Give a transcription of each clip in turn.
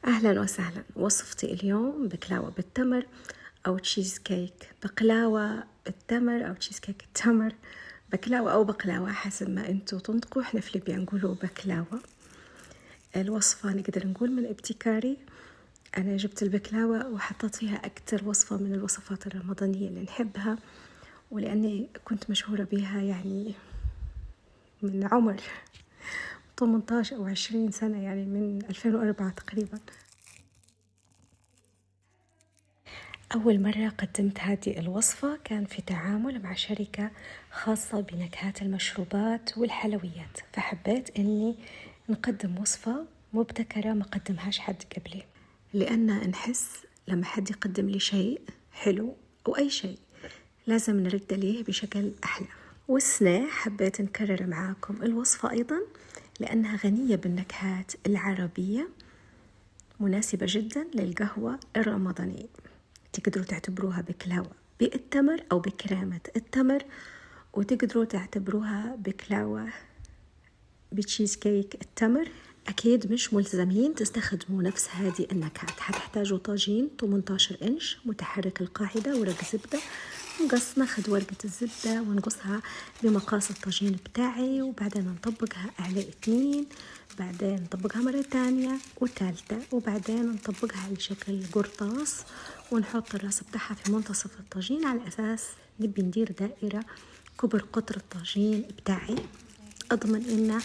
أهلا وسهلا. وصفتي اليوم بقلاوة بالتمر أو تشيز كيك. بقلاوة بالتمر أو تشيز كيك التمر، بقلاوة أو بقلاوة حسب ما أنتوا تنطقوا. إحنا في ليبيا نقولوا بقلاوة. الوصفة نقدر نقول من ابتكاري. أنا جبت البقلاوة وحطيت فيها أكتر وصفة من الوصفات الرمضانية اللي نحبها، ولأني كنت مشهورة بها يعني من عمر 18 أو 20 سنة، يعني من 2004 تقريبا. أول مرة قدمت هذه الوصفة كان في تعامل مع شركة خاصة بنكهات المشروبات والحلويات، فحبيت أني نقدم وصفة مبتكرة ما قدمهاش حد قبلي، لأن نحس لما حد يقدم لي شيء حلو أو أي شيء لازم نرد عليه بشكل أحلى. والسنة حبيت نكرر معاكم الوصفة أيضا لأنها غنية بالنكهات العربية، مناسبة جدا للقهوة الرمضانية. تقدروا تعتبروها بقلاوة بالتمر أو بكريمة التمر، وتقدروا تعتبروها بقلاوة بتشيز كيك التمر. أكيد مش ملزمين تستخدموا نفس هذه النكهات. حتحتاجوا طاجين 18 إنش متحرك القاعدة، ورق زبدة نقص. ناخد ورقة الزبدة ونقصها بمقاس الطاجين بتاعي، وبعدين نطبقها على 2، بعدين نطبقها مرة تانية وثالثة، وبعدين نطبقها على شكل قرطاس، ونحط الراس بتاعها في منتصف الطاجين على أساس نبي ندير دائرة كبر قطر الطاجين بتاعي. أضمن إنه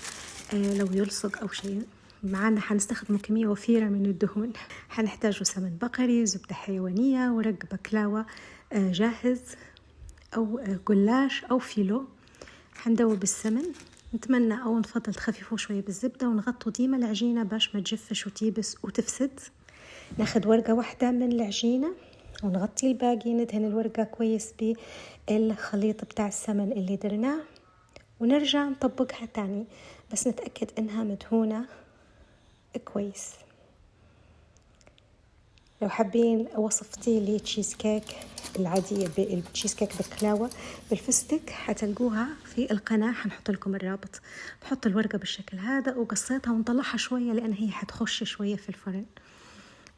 لو يلصق أو شيء. معنا حنستخدم كمية وفيرة من الدهون. حنحتاجوا سمن بقري، زبدة حيوانية، ورق بقلاوة جاهز، أو جلاش أو فيلو. حندوب السمن. نتمنى أو نفضل تخففوه شوية بالزبدة، ونغطوا ديما العجينة باش ما تجفش وتيبس وتفسد. ناخد ورقة واحدة من العجينة ونغطي الباقي. ندهن الورقة كويس بالخليط بتاع السمن اللي درناه، ونرجع نطبقها تاني، بس نتأكد انها مدهونة كويس. لو حابين وصفتي لي تشيز كيك العادية بالتشيز كيك بقلاوة بالفستق حتلقوها في القناة، حنحط لكم الرابط. نحط الورقة بالشكل هذا وقصيتها ونطلعها شوية لأن هي حتخش شوية في الفرن،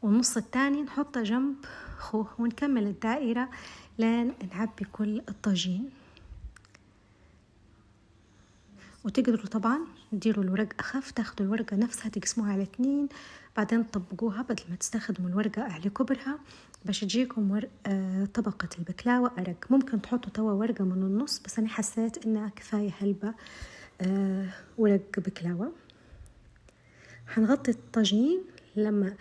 والنص الثاني نحطه جنب خوه، ونكمل الدائرة لين نعبي كل الطاجين. وتقدروا طبعا تديروا الورق أخف، تاخدوا الورقة نفسها تقسموها على 2، بعدين تطبقوها بدل ما تستخدموا الورقة على كبرها باش تجيكم طبقة البقلاوة أرق. ممكن تحطوا توا ورقة من النص، بس أنا حسيت إنها كفاية هلبة ورق بقلاوة. حنغطي الطاجين لما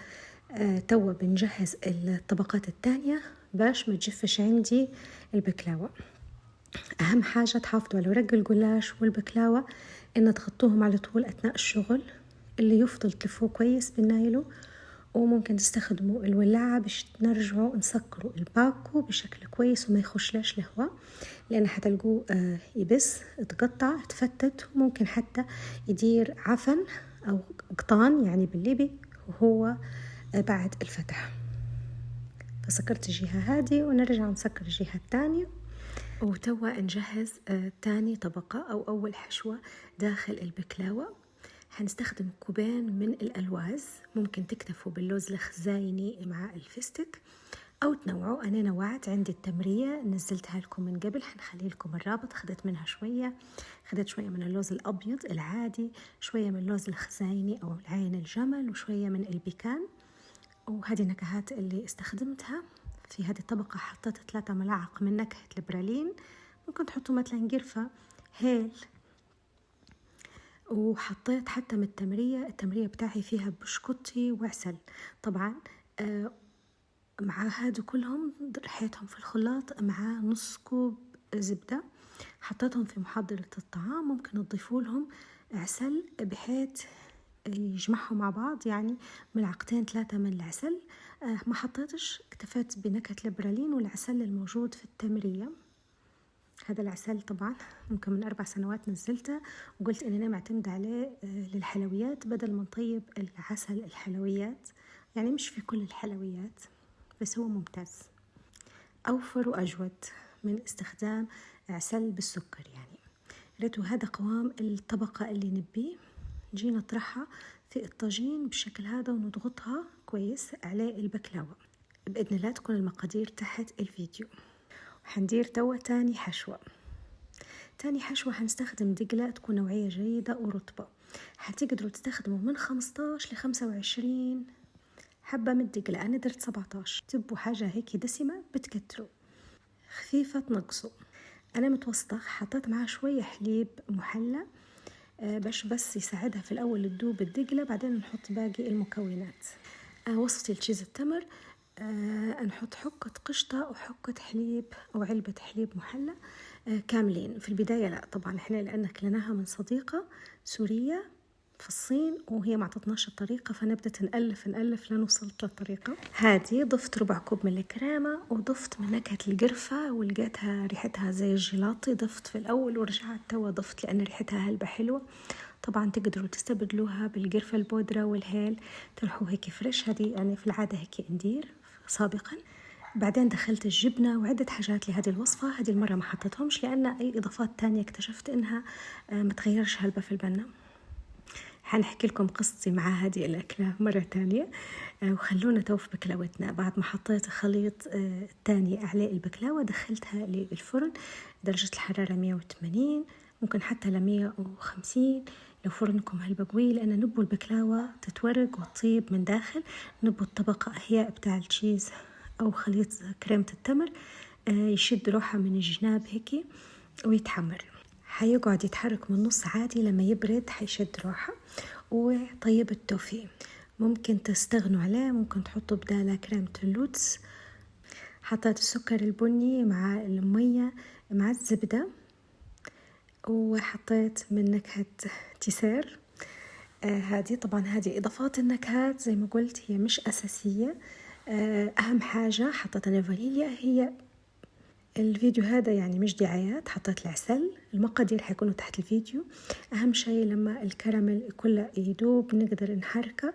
توا بنجهز الطبقات الثانية باش ما تجفش عندي البقلاوة. أهم حاجة تحافظوا على ورق الجلاش والبقلاوة إن تغطوهم على طول أثناء الشغل. اللي يفضل تلفوه كويس بالنايلو، وممكن تستخدموا الولاعة باش نرجعوا نسكروا الباكو بشكل كويس وما يخشلاش الهواء، لأن حتلقوه يبس تقطع تفتت، وممكن حتى يدير عفن أو قطان يعني بالليبي وهو بعد الفتح. فسكرت الجهة هذه ونرجع نسكر الجهة الثانية، وتوا نجهز تاني طبقة أو أول حشوة داخل البقلاوة. هنستخدم كوبين من الألواز، ممكن تكتفوا باللوز الخزايني مع الفستق أو تنوعوا. أنا نوعت عندي التمرية نزلتها لكم من قبل، هنخلي لكم الرابط. خدت منها شوية، خدت شوية من اللوز الأبيض العادي، شوية من اللوز الخزايني أو العين الجمل، وشوية من البيكان. وهذه النكهات اللي استخدمتها في هذه الطبقة. حطيت 3 ملاعق من نكهة البرالين، ممكن تحطوا مثلا قرفة، هيل. وحطيت حتى من التمرية بتاعي فيها بشكوتي وعسل طبعا. مع هادو كلهم رحيتهم في الخلاط مع نص كوب زبدة. حطيتهم في محضرة الطعام. ممكن تضيفوا لهم عسل بحيث يجمعهم مع بعض، يعني 2-3 من العسل. ما حطيتش، اكتفيت بنكهة البرالين والعسل الموجود في التمرية. هذا العسل طبعا ممكن من 4 سنوات نزلته، وقلت اني معتمدة عليه للحلويات بدل ما نطيب العسل الحلويات، يعني مش في كل الحلويات بس هو ممتاز، أوفر وأجود من استخدام عسل بالسكر. يعني ريتوا هذا قوام الطبقة اللي نبيه. نجي نطرحها في الطاجين بالشكل هذا ونضغطها كويس على البكلاوة. بإذن الله تكون المقادير تحت الفيديو. وحندير توا تاني حشوة. تاني حشوة حنستخدم دقلة تكون نوعية جيدة ورطبة. حتقدروا تستخدموا من 15 ل25 حبة من الدقلة. أنا درت 17. تبوا حاجة هيك دسمة بتكتروا، خفيفة تنقصوا. أنا متوسطة، حطيت معها شوية حليب محلى بس يساعدها في الأول تذوب الدقلة، بعدين نحط باقي المكونات. وصفتي التشيز التمر، نحط حقة قشطة وحقة حليب أو علبة حليب محلى كاملين. في البداية لا طبعا احنا لأن كلناها من صديقة سورية في الصين وهي ما عطتناش الطريقة، فنبدأ نألف لين وصلت للطريقة هذه. ضفت ربع كوب من الكريمة وضفت من نكهة القرفة ولقيتها ريحتها زي الجيلاطي. ضفت في الأول ورجعت توا ضفت لأن ريحتها هلبة حلوة. طبعا تقدروا تستبدلوها بالقرفة البودرة والهيل ترحوا هيك فريش. هذه يعني في العادة هيك ندير سابقا. بعدين دخلت الجبنة وعدة حاجات لهذه الوصفة. هذه المرة ما حطيتهمش لأن أي إضافات تانية اكتشفت إنها ما تغيرش هلبة في البنة. حنحكي لكم قصتي مع هذه الأكلة مرة تانية. وخلونا تو في بكلاوتنا. بعد ما حطيت خليط تاني على البكلاوة دخلتها للفرن درجة الحرارة 180 ممكن حتى ل 150 لو فرنكم هلبة قوي، لأن نبوا البكلاوة تتورق وتطيب من داخل. نبوا الطبقة أحياء بتاع التشيز أو خليط كريمة التمر يشد روحه من الجناب هيك ويتحمر. حيقعد يتحرك من نص عادي، لما يبرد حيشد روحه. وطيب التوفي ممكن تستغنوا عليه، ممكن تحطوا بداله كريمة اللوتس. حطيت السكر البني مع المية مع الزبدة، وحطيت من نكهة تيسير. هذه طبعا هذه إضافات النكهات زي ما قلت هي مش أساسية. أهم حاجة حطيت أنا فانيليا. هي الفيديو هذا يعني مش دعايات. حطيت العسل، المقادير حيكونوا تحت الفيديو. أهم شيء لما الكراميل كله يدوب نقدر نحركه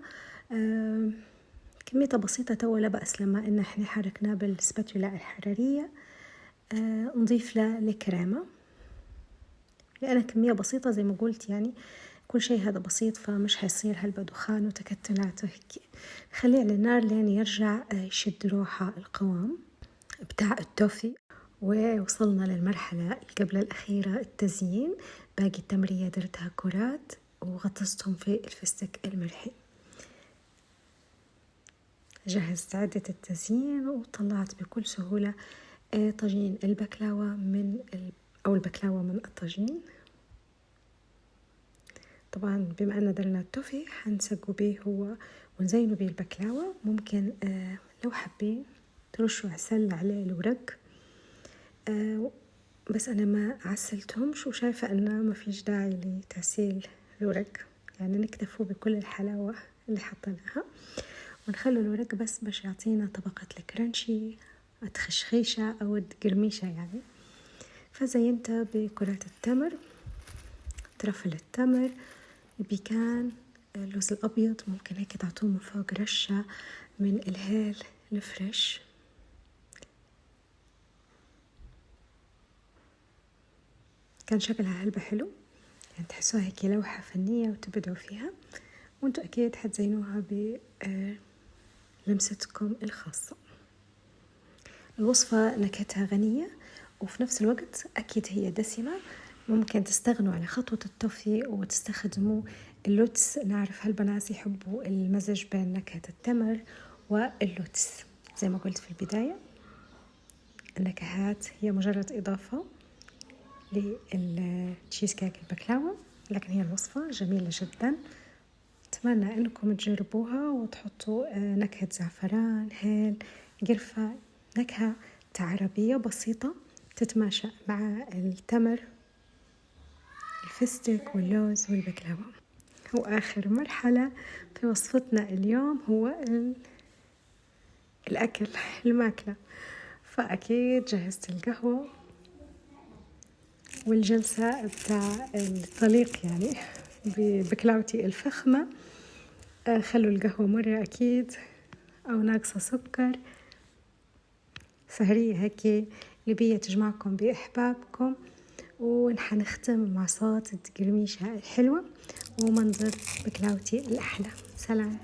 كمية بسيطة توا لا بأس. لما إن احنا حركناه بالسباتولا الحرارية نضيف له الكريمة، لأن كمية بسيطة زي ما قلت يعني كل شيء هذا بسيط، فمش حيصير هلبة دخان وتكتلات وهيك. خليه على النار لين يرجع يشد روحه القوام بتاع التوفي. ووصلنا للمرحلة قبل الأخيرة، التزيين. باقي التمرية درتها كرات وغطستهم في الفستق الملحي. جهزت عدة التزيين وطلعت بكل سهولة طاجين البكلاوة أو البكلاوة من الطاجين. طبعا بما أن درنا التوفي حنسقوا به هو ونزينوا به البكلاوة. ممكن لو حابين ترشوا عسل على الورق، بس أنا ما عسلتهمش وشايفة أنه ما فيش داعي لتعسيل الورق، يعني نكتفوا بكل الحلاوة اللي حطيناها ونخلوا الورق بس باش يعطينا طبقة الكرانشي التخشخيشة أو القرميشة يعني. فزينت بكرات التمر، ترفل التمر، البيكان، اللوز الأبيض. ممكن هيك تعطوه من فوق رشة من الهيل الفريش. كان شكلها هلبة حلو، يعني تحسوها هيك لوحة فنية وتبدعوا فيها. وانتوا أكيد حتزينوها بلمستكم الخاصة. الوصفة نكهتها غنية وفي نفس الوقت أكيد هي دسمة. ممكن تستغنوا على خطوة التوفي وتستخدموا اللوتس. نعرف هالبنات يحبوا المزج بين نكهة التمر واللوتس. زي ما قلت في البداية النكهات هي مجرد إضافة للتشيز كيك البكلاوة، لكن هي الوصفة جميلة جدا. أتمنى أنكم تجربوها وتحطوا نكهة زعفران، هيل، قرفة، نكهة عربية بسيطة تتماشى مع التمر، الفستق واللوز والبكلاوة. وآخر مرحلة في وصفتنا اليوم هو الأكل، الماكلة. فأكيد جهزت القهوة والجلسة بتاع الطليق يعني ببكلاوتي الفخمة. خلوا القهوة مرة أكيد أو ناقصة سكر. سهرية هيك لبية تجمعكم بأحبابكم ونحنختم مع صوت التقرميشة الحلوة ومنظر بقلاوتي الأحلى. سلام.